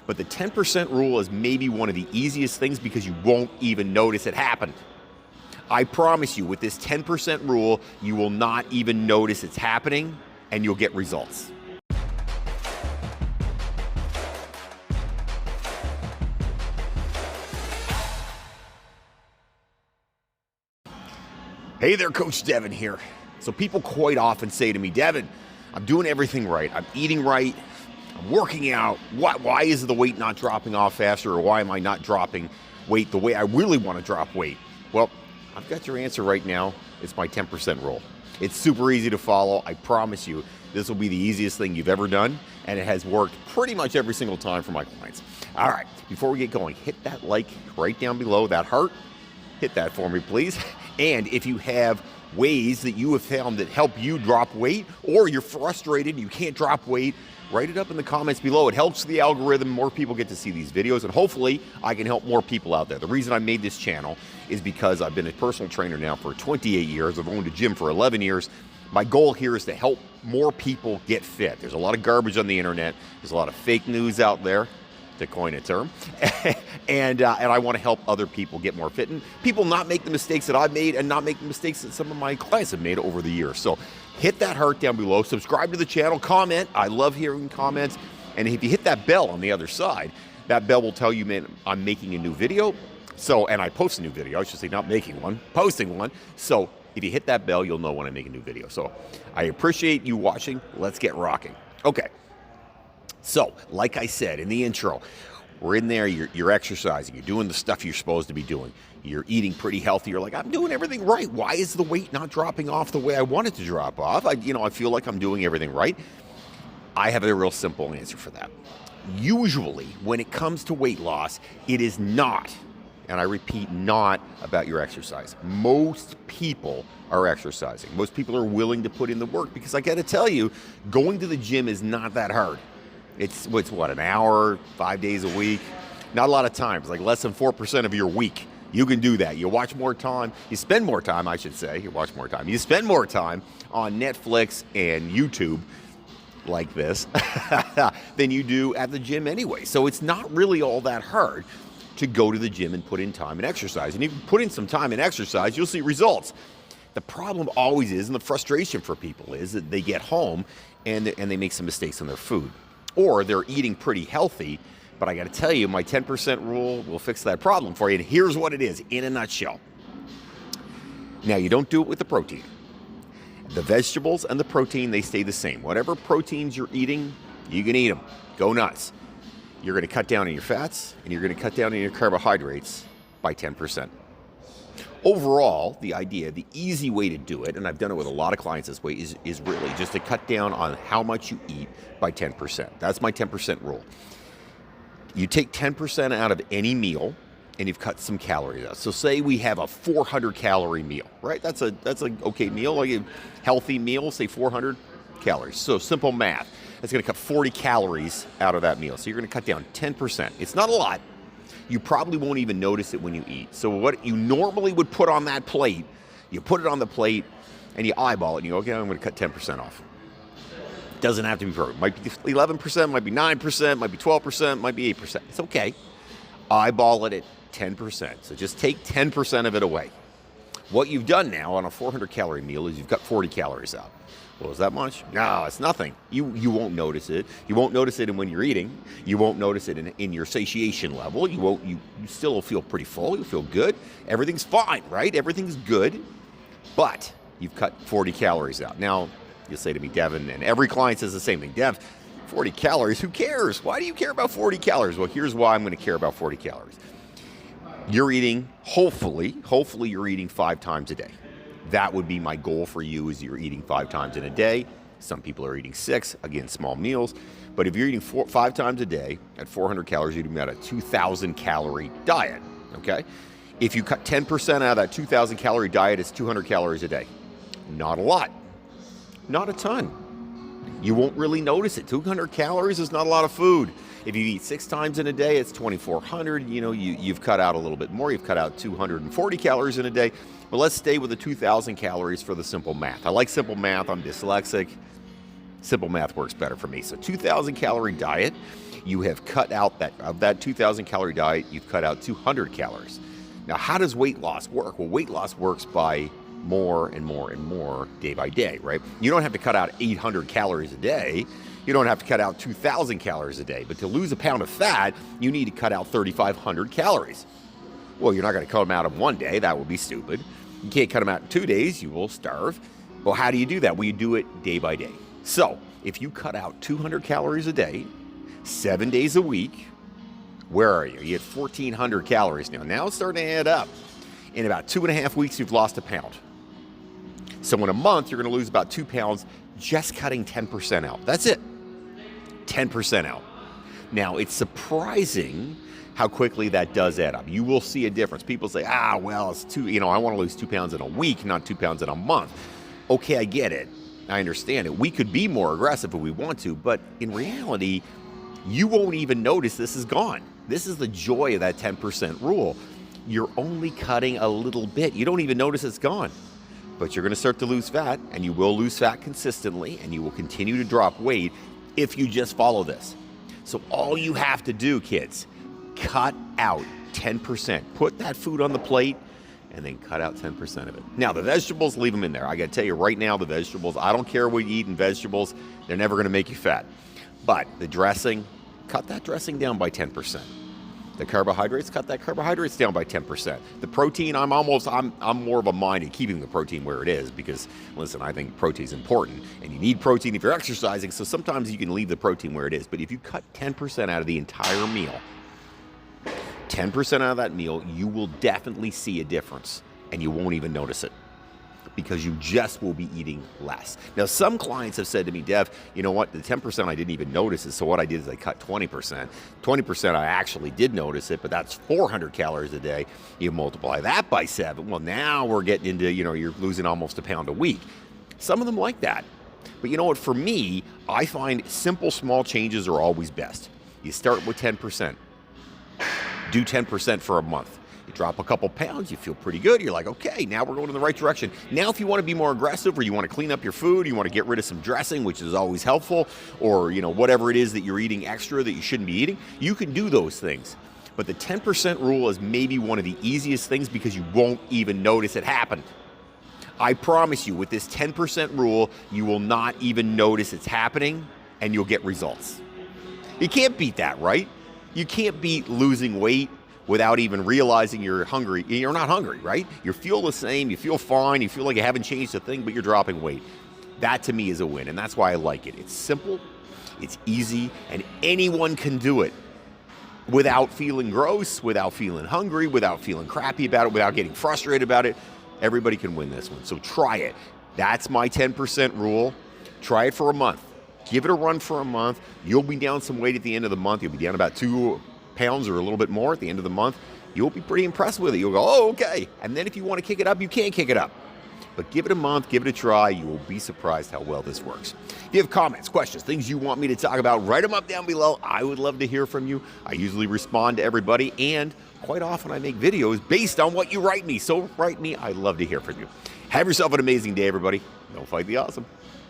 But the 10% rule is maybe one of the easiest things because you won't even notice it happened. I promise you, with this 10% rule, you will not even notice it's happening and you'll get results. Hey there, Coach Devin here. So people quite often say to me, Devin, I'm doing everything right. I'm eating right. I'm working out. Why is the weight not dropping off faster, or why am I not dropping weight the way I really want to drop weight? Well, I've got your answer right now. It's my 10% rule. It's super easy to follow. I promise you, this will be the easiest thing you've ever done, and it has worked pretty much every single time for my clients. All right, before we get going, hit that like right down below, that heart. Hit that for me, please. And if you have ways that you have found that help you drop weight, or you're frustrated and you can't drop weight, write it up in the comments below. It helps the algorithm. More people get to see these videos, and hopefully I can help more people out there. The reason I made this channel is because I've been a personal trainer now for 28 years. I've owned a gym for 11 years. My goal here is to help more people get fit. There's a lot of garbage on the internet. There's a lot of fake news out there, to coin a term, and I want to help other people get more fit, and people not make the mistakes that I've made and not make the mistakes that some of my clients have made over the years. So hit that heart down below, subscribe to the channel, comment. I love hearing comments. And if you hit that bell on the other side, that bell will tell you, man, I'm making a new video. So, and I post a new video, I should say, not making one, posting one. So if you hit that bell, you'll know when I make a new video. So I appreciate you watching. Let's get rocking. Okay. So, like I said in the intro, we're in there, you're exercising, you're doing the stuff you're supposed to be doing, you're eating pretty healthy, you're like, I'm doing everything right. Why is the weight not dropping off the way I want it to drop off? I feel like I'm doing everything right. I have a real simple answer for that. Usually, when it comes to weight loss, it is not, and I repeat, not about your exercise. Most people are exercising. Most people are willing to put in the work, because I gotta tell you, going to the gym is not that hard. It's what, an hour, 5 days a week? Not a lot of time. It's like less than 4% of your week. You can do that. You watch more time. You spend more time, I should say. You watch more time. You spend more time on Netflix and YouTube like this than you do at the gym anyway. So it's not really all that hard to go to the gym and put in time and exercise. And if you put in some time and exercise, you'll see results. The problem always is, and the frustration for people is, that they get home and they make some mistakes on their food. Or they're eating pretty healthy, but I got to tell you, my 10% rule will fix that problem for you. And here's what it is in a nutshell. Now, you don't do it with the protein. The vegetables and the protein, they stay the same. Whatever proteins you're eating, you can eat them. Go nuts. You're going to cut down on your fats, and you're going to cut down on your carbohydrates by 10%. Overall, the idea, the easy way to do it, and I've done it with a lot of clients this way, is really just to cut down on how much you eat by 10%. That's my 10% rule. You take 10% out of any meal, and you've cut some calories out. So say we have a 400-calorie meal, right? That's an okay meal, like a healthy meal, say 400 calories. So simple math. That's going to cut 40 calories out of that meal. So you're going to cut down 10%. It's not a lot. You probably won't even notice it when you eat. So what you normally would put on that plate, you put it on the plate and you eyeball it and you go, okay, I'm going to cut 10% off. It doesn't have to be perfect. Might be 11%, might be 9%, might be 12%, might be 8%. It's okay. Eyeball it at 10%. So just take 10% of it away. What you've done now on a 400-calorie meal is you've got 40 calories out. Well, is that much? No, it's nothing. You won't notice it. You won't notice it when you're eating. You won't notice it in your satiation level. You still will feel pretty full. You'll feel good. Everything's fine, right? Everything's good. But you've cut 40 calories out. Now, you'll say to me, Devin, and every client says the same thing. Dev, 40 calories, who cares? Why do you care about 40 calories? Well, here's why I'm going to care about 40 calories. You're eating, hopefully you're eating 5 times a day. That would be my goal for you, is you're eating 5 times in a day. Some people are eating 6, again, small meals. But if you're eating 5 times a day at 400 calories, you're doing about a 2,000 calorie diet, okay? If you cut 10% out of that 2,000 calorie diet, it's 200 calories a day. Not a lot, not a ton. You won't really notice it. 200 calories is not a lot of food. If you eat 6 times in a day, it's 2,400. You know, you've cut out a little bit more. You've cut out 240 calories in a day. But let's stay with the 2,000 calories for the simple math. I like simple math. I'm dyslexic. Simple math works better for me. So 2,000 calorie diet. You have cut out of that 2,000 calorie diet, you've cut out 200 calories. Now, how does weight loss work? Well, weight loss works by more and more and more day by day, right? You don't have to cut out 800 calories a day. You don't have to cut out 2,000 calories a day. But to lose a pound of fat, you need to cut out 3,500 calories. Well, you're not going to cut them out in one day. That would be stupid. You can't cut them out in 2 days. You will starve. Well, how do you do that? Well, you do it day by day. So if you cut out 200 calories a day, 7 days a week, where are you? You're at 1,400 calories now. Now it's starting to add up. In about 2.5 weeks, you've lost a pound. So in a month, you're going to lose about 2 pounds just cutting 10% out. That's it. 10% out. Now, it's surprising how quickly that does add up. You will see a difference. People say, well, it's I want to lose 2 pounds in a week, not 2 pounds in a month. Okay, I get it. I understand it. We could be more aggressive if we want to, but in reality, you won't even notice this is gone. This is the joy of that 10% rule. You're only cutting a little bit. You don't even notice it's gone. But you're going to start to lose fat, and you will lose fat consistently, and you will continue to drop weight if you just follow this. So all you have to do, kids, cut out 10%. Put that food on the plate, and then cut out 10% of it. Now, the vegetables, leave them in there. I got to tell you right now, the vegetables, I don't care what you eat in vegetables. They're never going to make you fat. But the dressing, cut that dressing down by 10%. The carbohydrates, cut that carbohydrates down by 10%. The protein, I'm more of a mind in keeping the protein where it is because, listen, I think protein is important. And you need protein if you're exercising, so sometimes you can leave the protein where it is. But if you cut 10% out of the entire meal, 10% out of that meal, you will definitely see a difference. And you won't even notice it because you just will be eating less. Now, some clients have said to me, Dev, you know what, the 10% I didn't even notice it, so what I did is I cut 20%. 20% I actually did notice it, but that's 400 calories a day. You multiply that by 7, well, now we're getting into, you're losing almost a pound a week. Some of them like that. But you know what, for me, I find simple, small changes are always best. You start with 10%. Do 10% for a month. You drop a couple pounds, you feel pretty good. You're like, okay, now we're going in the right direction. Now, if you want to be more aggressive or you want to clean up your food, you want to get rid of some dressing, which is always helpful, or whatever it is that you're eating extra that you shouldn't be eating, you can do those things. But the 10% rule is maybe one of the easiest things because you won't even notice it happened. I promise you, with this 10% rule, you will not even notice it's happening and you'll get results. You can't beat that, right? You can't beat losing weight without even realizing you're hungry. You're not hungry, right? You feel the same, you feel fine, you feel like you haven't changed a thing, but you're dropping weight. That to me is a win, and that's why I like it. It's simple, it's easy, and anyone can do it without feeling gross, without feeling hungry, without feeling crappy about it, without getting frustrated about it. Everybody can win this one, so try it. That's my 10% rule. Try it for a month. Give it a run for a month. You'll be down some weight at the end of the month. You'll be down about 2 pounds or a little bit more at the end of the month. You'll be pretty impressed with it. You'll go, oh, okay. And then if you want to kick it up, you can kick it up. But give it a month, give it a try. You will be surprised how well this works. If you have comments, questions, things you want me to talk about, write them up down below. I would love to hear from you. I usually respond to everybody, and quite often I make videos based on what you write me. So write me. I'd love to hear from you. Have yourself an amazing day, everybody. Don't fight the awesome.